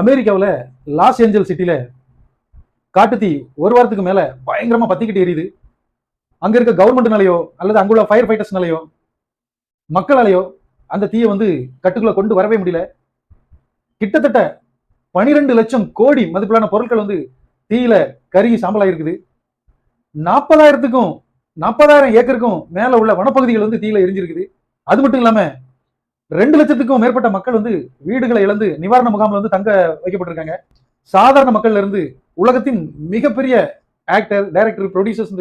அமெரிக்காவில் loss angel சிட்டியில காட்டுத்தீ ஒரு வாரத்துக்கு மேல பயங்கரமா பத்திக்கிட்டு எரியுது. அங்க இருக்க கவர்மெண்ட்னாலயோ அல்லது அங்குள்ள ஃபயர் ஃபைட்டர்ஸ்னாலயோ மக்களாலேயோ அந்த தீயை கட்டுக்குள்ள கொண்டு வரவே முடியல. கிட்டத்தட்ட 12 லட்சம் கோடி மதிப்பிலான பொருட்கள் தீயில கருகி சாம்பலா இருக்குது. 40,000 ஏக்கருக்கும் மேல உள்ள வனப்பகுதிகள் தீயில எரிஞ்சிருக்குது. அது மட்டும் இல்லாம 2 லட்சத்துக்கும் மேற்பட்ட மக்கள் வீடுகளை இழந்து நிவாரண முகாம்ல தங்க வைக்கப்பட்டிருக்காங்க. சாதாரண மக்கள்ல இருந்து உலகத்தின் மிகப்பெரிய ஆக்டர், டைரக்டர், ப்ரொடியூசர்ஸ்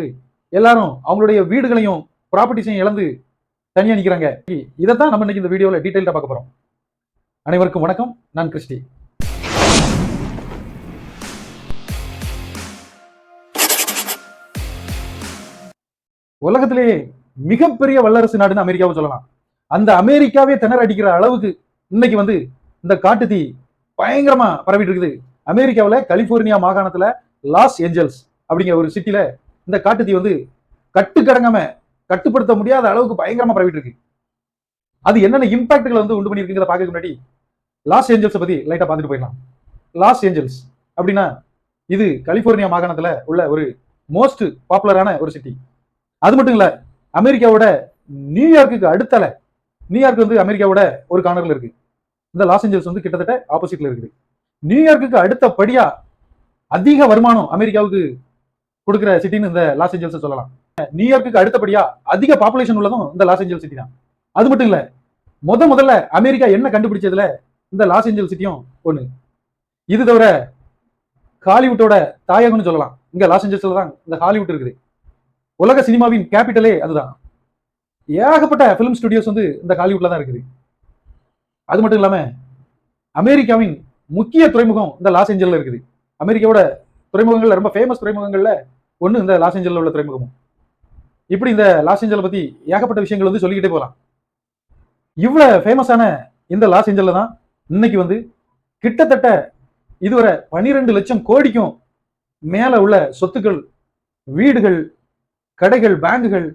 எல்லாரும் அவங்களுடைய வீடுகளையும் ப்ராப்பர்ட்டிஸையும் இழந்து தனியா நிக்கிறாங்க. இதைத்தான் நம்ம இன்னைக்கு இந்த வீடியோல டீடைலா பார்க்க போறோம். அனைவருக்கும் வணக்கம். நான் கிறிஸ்டி. உலகத்திலேயே மிகப்பெரிய வல்லரசு நாடுன்னு அமெரிக்காவை சொல்லலாம். அந்த அமெரிக்காவே திணற அடிக்கிற அளவுக்கு இன்னைக்கு இந்த காட்டு தீ பயங்கரமா பரவிட்டு இருக்குது. அமெரிக்காவில் கலிபோர்னியா மாகாணத்துல லாஸ் ஏஞ்சல்ஸ் அப்படிங்கிற ஒரு சிட்டில இந்த காட்டு தீ கட்டுக்கடங்காம கட்டுப்படுத்த முடியாத அளவுக்கு பயங்கரமா பரவிட்டு இருக்கு. அது என்னென்ன இம்பாக்ட்களை உண்டு பண்ணிருக்குங்கிறத பார்க்க முன்னாடி லாஸ் ஏஞ்சல்ஸை பத்தி லைட்டா பார்த்துட்டு போயிடலாம். லாஸ் ஏஞ்சல்ஸ் அப்படின்னா இது கலிபோர்னியா மாகாணத்துல உள்ள ஒரு மோஸ்ட் பாப்புலரான ஒரு சிட்டி. அது மட்டும் இல்ல, அமெரிக்காவோட நியூயார்க்கு அடுத்தல. நியூயார்க் அமெரிக்காவோட ஒரு கார்னர்ல இருக்கு. இந்த லாஸ் ஏஞ்சல்ஸ் கிட்டத்தட்ட ஆப்போசிட்ல இருக்குது. நியூயார்க்கு அடுத்தபடியா அதிக வருமானம் அமெரிக்காவுக்கு கொடுக்கிற சிட்டின்னு இந்த லாஸ் ஏஞ்சல்ஸ் சொல்லலாம். நியூயார்க்கு அடுத்தபடியா அதிக பாப்புலேஷன் உள்ளதும் இந்த லாஸ் ஏஞ்சல் சிட்டி தான். அது மட்டும் இல்ல, முதல்ல அமெரிக்கா என்ன கண்டுபிடிச்சதுல இந்த லாஸ் ஏஞ்சல் சிட்டியும் ஒண்ணு. இது தவிர ஹாலிவுட்டோட தாயகம்னு சொல்லலாம். இங்க லாஸ் ஏஞ்சல்ஸ்ல தான் இந்த ஹாலிவுட் இருக்குது. உலக சினிமாவின் கேபிட்டலே அதுதான். ஏகப்பட்ட பிலிம் ஸ்டுடியோஸ் இந்த ஹாலிவுட்ல தான் இருக்குது. அது மட்டும் இல்லாம அமெரிக்காவின் முக்கிய துறைமுகம் இந்த லாஸ் ஏஞ்சல்ல இருக்குது. அமெரிக்காவோட துறைமுகங்கள்ல ரொம்ப ஃபேமஸ் துறைமுகங்கள்ல ஒண்ணு இந்த லாஸ் ஏஞ்சல்ல உள்ள துறைமுகமும். இப்படி இந்த லாஸ் ஏஞ்சலை பத்தி ஏகப்பட்ட விஷயங்கள் சொல்லிக்கிட்டே போகலாம். இவ்வளவு ஃபேமஸான இந்த லாஸ் ஏஞ்சல்ல தான் இன்னைக்கு கிட்டத்தட்ட இதுவரை 12 லட்சம் கோடிக்கும் மேல உள்ள சொத்துக்கள், வீடுகள், கடைகள், பேங்குகள்,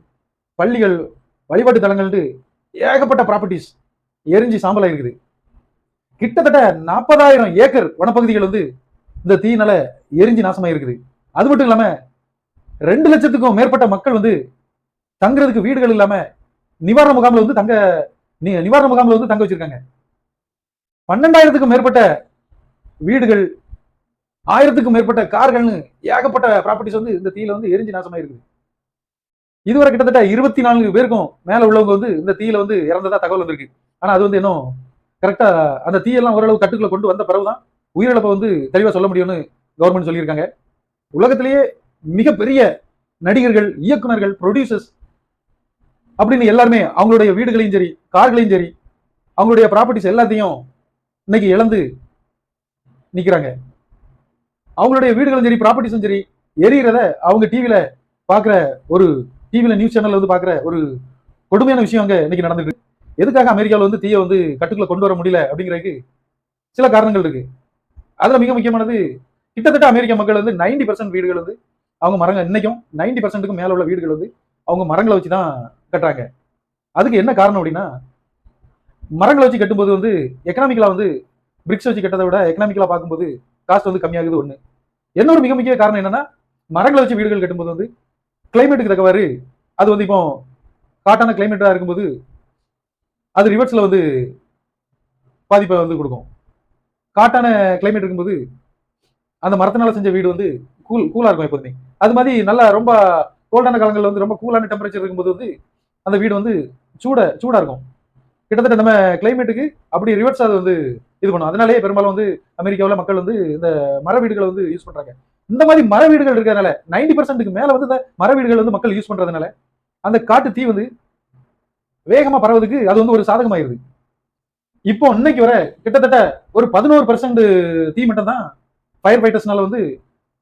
பள்ளிகள், வழிபாட்டு தலங்கள், ஏகப்பட்ட ப்ராப்பர்ட்டிஸ் எரிஞ்சு சாம்பலா இருக்குது. கிட்டத்தட்ட 40,000 ஏக்கர் வனப்பகுதிகள் இந்த தீயினால எரிஞ்சு நாசமா இருக்குது. அது மட்டும் இல்லாம 2 லட்சத்துக்கும் மேற்பட்ட மக்கள் தங்குறதுக்கு வீடுகள் இல்லாம நிவாரண முகாம்ல தங்க வச்சிருக்காங்க. 12,000க்கும் மேற்பட்ட வீடுகள், 1000க்கும் மேற்பட்ட கார்கள்னு ஏகப்பட்ட ப்ராப்பர்ட்டிஸ் இந்த தீயில எரிஞ்சு நாசமா இருக்குது. இதுவரை கிட்டத்தட்ட 24 பேருக்கும் மேல உள்ளவங்க இந்த தீயில இறந்ததா தகவல் வந்திருக்கு. ஆனா அது இன்னும் கரெக்டா அந்த தீயெல்லாம் ஓரளவு கட்டுக்குள்ள கொண்டு வந்த பிறகுதான் உயிரிழப்பை தெளிவா சொல்ல முடியும்னு கவர்மெண்ட் சொல்லியிருக்காங்க. உலகத்திலேயே மிகப்பெரிய நடிகர்கள், இயக்குனர்கள், ப்ரொடியூசர்ஸ் அப்படின்னு எல்லாருமே அவங்களுடைய வீடுகளையும் சரி, கார்களையும் சரி, அவங்களுடைய ப்ராப்பர்ட்டிஸ் எல்லாத்தையும் இன்னைக்கு இழந்து நிக்கிறாங்க. அவங்களுடைய வீடுகளும் சரி, ப்ராப்பர்ட்டிஸும் சரி எரியறத அவங்க டிவில பாக்குற ஒரு நியூஸ் சேனல்ல பாக்குற ஒரு கொடுமையான விஷயம் அங்க இன்னைக்கு நடந்துட்டு. எதுக்காக அமெரிக்காவில் தீயை கட்டுக்குள்ள கொண்டு வர முடியல அப்படிங்கிறதுக்கு சில காரணங்கள் இருக்கு. அதுல மிக முக்கியமானது, கிட்டத்தட்ட அமெரிக்க மக்கள் 90% வீடுகள் அவங்க மரங்கள், இன்னைக்கும் 90%க்கும் மேல உள்ள வீடுகள் அவங்க மரங்களை வச்சுதான் கட்டுறாங்க. அதுக்கு என்ன காரணம் அப்படின்னா, மரங்களை வச்சு கட்டும்போது எக்கனாமிக்கலா பிரிக்ஸ் வச்சு கட்டதை விட எக்கனாமிக்கலா பார்க்கும்போது காஸ்ட் கம்மியாகுது ஒண்ணு. இன்னொரு மிக முக்கிய காரணம் என்னன்னா, மரங்களை வச்சு வீடுகள் கட்டும்போது கிளைமேட்டுக்கு தக்கவாறு அது இப்போ காட்டான கிளைமேட்டா இருக்கும்போது அது ரிவர்ஸ்ல பாதிப்பை கொடுக்கும். காட்டான கிளைமேட் இருக்கும்போது அந்த மரத்தினால செஞ்ச வீடு கூலா இருக்கும் எப்போதுமே. அது மாதிரி நல்லா ரொம்ப கோல்டான காலங்களில் ரொம்ப கூலான டெம்பரேச்சர் இருக்கும்போது அந்த வீடு சூடா இருக்கும். கிட்டத்தட்ட நம்ம கிளைமேட்டுக்கு அப்படி ரிவர்ஸ் அது இது பண்ணும். அதனாலேயே பெரும்பாலும் அமெரிக்காவில் மக்கள் இந்த மர வீடுகளை யூஸ் பண்றாங்க. இந்த மாதிரி மர வீடுகள் இருக்கிறதுனால 90%க்கு மேல இந்த மர வீடுகள் மக்கள் யூஸ் பண்றதுனால அந்த காட்டு தீ வேகமா பரவதுக்கு அது ஒரு சாதகமாயிருது. இப்போ இன்னைக்கு வர கிட்டத்தட்ட ஒரு 11% தீ மட்டும் தான் ஃபயர் ஃபைட்டர்ஸ்னால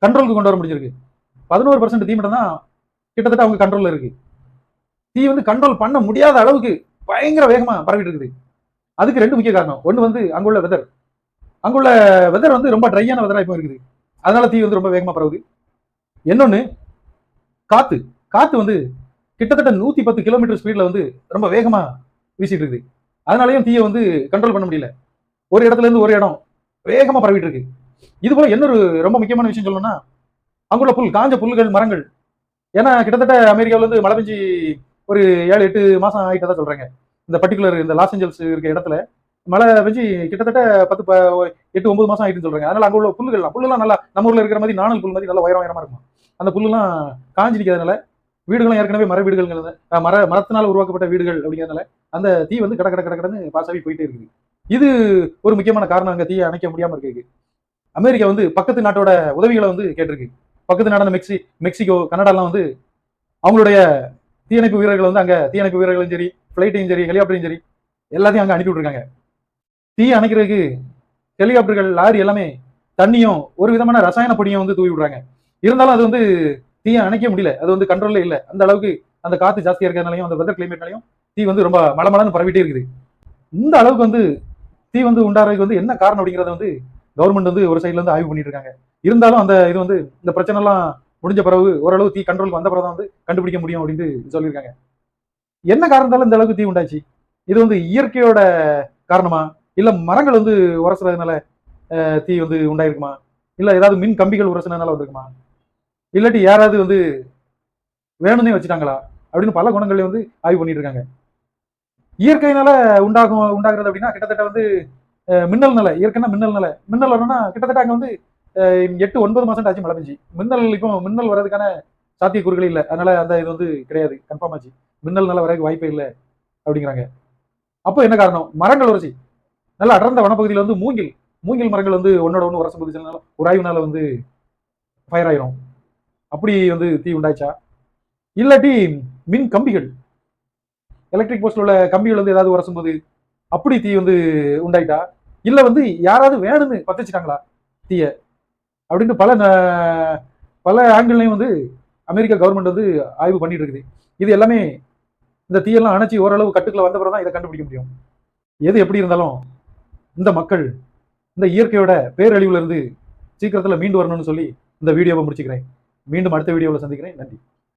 கண்ட்ரோலுக்கு கொண்டு வர முடிஞ்சிருக்கு. 11% தீ மட்டும் தான் கிட்டத்தட்ட அவங்க கண்ட்ரோல்ல இருக்கு. தீ கண்ட்ரோல் பண்ண முடியாத அளவுக்கு பயங்கர வேகமா பரவிட்டு இருக்குது. அதுக்கு 2 முக்கிய காரணம். ஒண்ணு அங்குள்ள வெதர். அங்குள்ள வெதர் ரொம்ப ட்ரையான வெதரா இப்போ இருக்குது. அதனால தீ ரொம்ப வேகமா பரவுது. இன்னொன்னு காத்து. காத்து கிட்டத்தட்ட 110 கிலோமீட்டர் ஸ்பீட்ல ரொம்ப வேகமா வீசிட்டு இருக்குது. அதனாலயும் தீயை கண்ட்ரோல் பண்ண முடியல. ஒரு இடத்துல இருந்து ஒரு இடம் வேகமா பரவிட்டு இருக்கு. இது போல இன்னொரு ரொம்ப முக்கியமான விஷயம் சொல்லணும்னா, அங்குள்ள காஞ்ச புல்கள், மரங்கள். ஏன்னா கிட்டத்தட்ட அமெரிக்காவுல இருந்து மழை பெஞ்சு ஒரு 7, 8 மாசம் ஆயிட்டதா சொல்றாங்க. இந்த பர்ட்டிகுலர் இந்த லாஸ் ஏஞ்சல்ஸ் இருக்க இடத்துல மழை பெஞ்சு கிட்டத்தட்ட 8, 9 மாசம் ஆயிட்டுன்னு சொல்றாங்க. அதனால அங்க உள்ள புல்லுலாம் நல்லா நம்ம ஊர்ல இருக்கிற மாதிரி நாணல் புல் மாதிரி நல்லா உயரமா இருக்கும். அந்த புல்லுலாம் காஞ்சி நிக்கிறதுனால வீடுகளும் ஏற்கனவே மர வீடுகள், மரத்தினால் உருவாக்கப்பட்ட வீடுகள் அப்படிங்கிறதுனால அந்த தீ வந்து கட கட கட கடன்னு பாசாவி போயிட்டே இருக்குது. இது ஒரு முக்கியமான காரணம் அங்க தீயை அணைக்க முடியாம இருக்கு. அமெரிக்கா வந்து பக்கத்து நாட்டோட உதவிகளை வந்து கேட்டிருக்கு. பக்கத்து நாடான மெக்சிகோ, கனடாலாம் வந்து அவங்களுடைய தீயணைப்பு வீரர்கள் வந்து அங்க தீயணைப்பு வீரர்களும் சரி, பிளைட்டையும் சரி, ஹெலிகாப்டரையும் சரி எல்லாத்தையும் அங்க அனுப்பி விட்டுருக்காங்க. தீ அணைக்கிறதுக்கு ஹெலிகாப்டர்கள், லாரி எல்லாமே தண்ணியும் ஒரு விதமான ரசாயன பொடியும் வந்து தூவி விடுறாங்க. இருந்தாலும் அது வந்து தீயை அணைக்க முடியல. அது வந்து கண்ட்ரோல்ல இல்ல. அந்த அளவுக்கு அந்த காத்து ஜாஸ்தியா இருக்கிறதுனாலையும் அந்த வெதர் கிளைமேட்னாலையும் தீ வந்து ரொம்ப மளமளன்னு பரவிட்டே இருக்குது. இந்த அளவுக்கு வந்து தீ வந்து உண்டாறதுக்கு வந்து என்ன காரணம் அப்படிங்கறத வந்து கவர்மெண்ட் வந்து ஒரு சைடுல இருந்து ஆய்வு பண்ணிட்டு இருக்காங்க. இருந்தாலும் அந்த இது வந்து இந்த பிரச்சனை எல்லாம் முடிஞ்ச பிறகு ஓரளவு தீ கண்ட்ரோலுக்கு வந்த பிறகு தான் வந்து கண்டுபிடிக்க முடியும் அப்படின்னு சொல்லியிருக்காங்க. என்ன காரணத்தால இந்த அளவுக்கு தீ உண்டாச்சு? இது வந்து இயற்கையோட காரணமா? இல்ல மரங்கள் வந்து உரசுறதுனால தீ வந்து உண்டாயிருக்குமா? இல்ல ஏதாவது மின் கம்பிகள் உரசுனதுனால வந்திருக்குமா? இல்லாட்டி யாராவது வந்து வேணும்னே வச்சுட்டாங்களா? அப்படின்னு பல குணங்களை வந்து ஆய்வு பண்ணிட்டு இருக்காங்க. இயற்கையினால உண்டாகிறது அப்படின்னா கிட்டத்தட்ட வந்து மின்னல்னால, இயற்கைன்னா மின்னல்னால. மின்னல் வரணும்னா கிட்டத்தட்ட அங்க வந்து 8, 9 மாசம் ஆச்சு மழை பெஞ்சு. இப்போ மின்னல் வர்றதுக்கான சாத்தியக்கூறுகளே இல்ல. அதனால அந்த இது வந்து கிடையாது. கன்ஃபார்ம் ஆச்சு. மின்னல்னால வரதுக்கு வாய்ப்பே இல்ல அப்படிங்கிறாங்க. அப்போ என்ன காரணம்? மரங்கள் உரசி. நல்ல அடர்ந்த வனப்பகுதியில வந்து மூங்கில் மரங்கள் வந்து ஒன்னோட ஒண்ணு உரசும்போது சில நேரம் உராய்வுனால வந்து ஃபயர் ஆயிரும். அப்படி வந்து தீ உண்டாச்சா? இல்லாட்டி மின் கம்பிகள், எலக்ட்ரிக் போஸ்ட்ல உள்ள கம்பிகள் வந்து ஏதாவது உரசும்போது அப்படி தீ வந்து உண்டாயிட்டா? இல்ல வந்து யாராவது வேணும்னு பத்த வச்சுட்டாங்களா தீய? அப்படின்னு பல ஆங்கிள்லையும் வந்து அமெரிக்கா கவர்மெண்ட் வந்து ஆய்வு பண்ணிட்டு இருக்குது. இது எல்லாமே இந்த தீயெல்லாம் அணைச்சி ஓரளவு கட்டுக்குள்ள வந்த பிறகு தான் இதை கண்டுபிடிக்க முடியும். எது எப்படி இருந்தாலும் இந்த மக்கள் இந்த இயற்கையோட பேரழிவுல இருந்து சீக்கிரத்துல மீண்டு வரணும்னு சொல்லி இந்த வீடியோவை முடிச்சுக்கிறேன். மீண்டும் அடுத்த வீடியோவில் சந்திக்கிறேன். நன்றி.